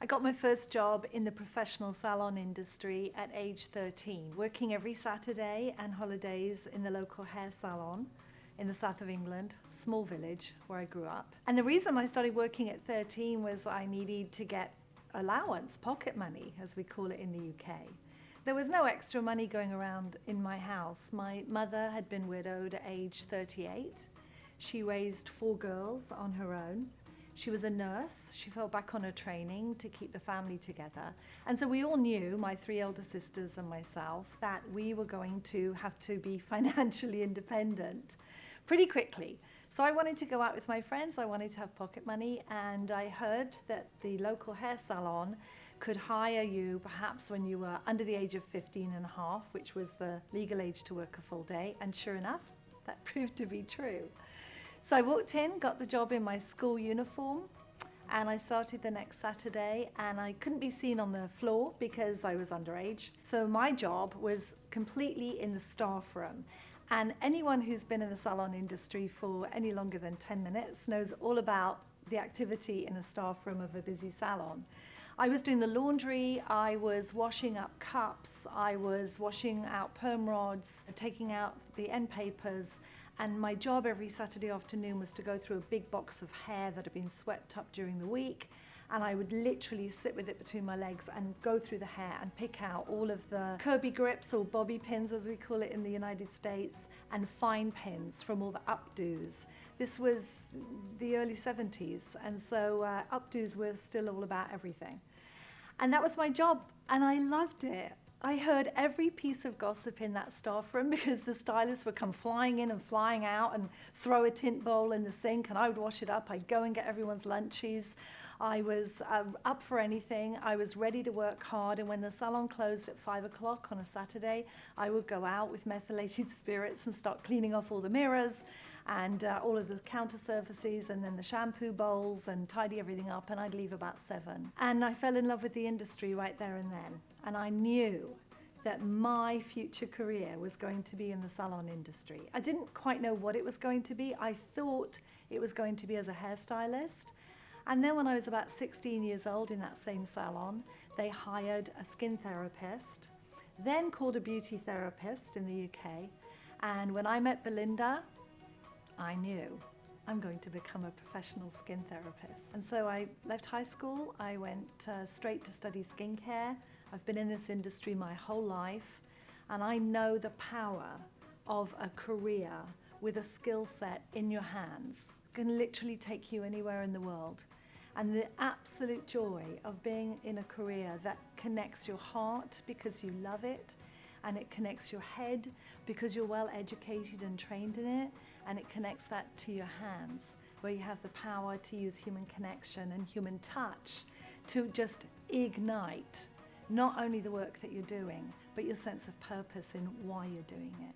I got my first job in the professional salon industry at age 13, working every Saturday and holidays in the local hair salon in the south of England, small village where I grew up. And the reason I started working at 13 was I needed to get allowance, pocket money, as we call it in the UK. There was no extra money going around in my house. My mother had been widowed at age 38. She raised 4 girls on her own. She was a nurse. She fell back on her training to keep the family together. And so we all knew, my 3 elder sisters and myself, that we were going to have to be financially independent pretty quickly. So I wanted to go out with my friends. I wanted to have pocket money, and I heard that the local hair salon could hire you perhaps when you were under the age of 15 and a half, which was the legal age to work a full day. And sure enough, that proved to be true. So I walked in, got the job in my school uniform, and I started the next Saturday, and I couldn't be seen on the floor because I was underage. So my job was completely in the staff room. And anyone who's been in the salon industry for any longer than 10 minutes knows all about the activity in a staff room of a busy salon. I was doing the laundry, I was washing up cups, I was washing out perm rods, taking out the end papers, and my job every Saturday afternoon was to go through a big box of hair that had been swept up during the week, and I would literally sit with it between my legs and go through the hair and pick out all of the Kirby grips, or bobby pins as we call it in the United States, and fine pins from all the updos. This was the early 70s, and so updos were still all about everything. And that was my job, and I loved it. I heard every piece of gossip in that staff room because the stylists would come flying in and flying out and throw a tint bowl in the sink, and I would wash it up. I'd go and get everyone's lunches. I was up for anything. I was ready to work hard, and when the salon closed at 5 o'clock on a Saturday, I would go out with methylated spirits and start cleaning off all the mirrors and all of the counter surfaces and then the shampoo bowls and tidy everything up, and I'd leave about 7. And I fell in love with the industry right there and then. And I knew that my future career was going to be in the salon industry. I didn't quite know what it was going to be. I thought it was going to be as a hairstylist. And then when I was about 16 years old in that same salon, they hired a skin therapist, then called a beauty therapist in the UK. And when I met Belinda, I knew I'm going to become a professional skin therapist. And so I left high school. I went straight to study skincare. I've been in this industry my whole life, and I know the power of a career with a skill set in your hands. It can literally take you anywhere in the world. And the absolute joy of being in a career that connects your heart because you love it, and it connects your head because you're well educated and trained in it, and it connects that to your hands, where you have the power to use human connection and human touch to just ignite not only the work that you're doing, but your sense of purpose in why you're doing it.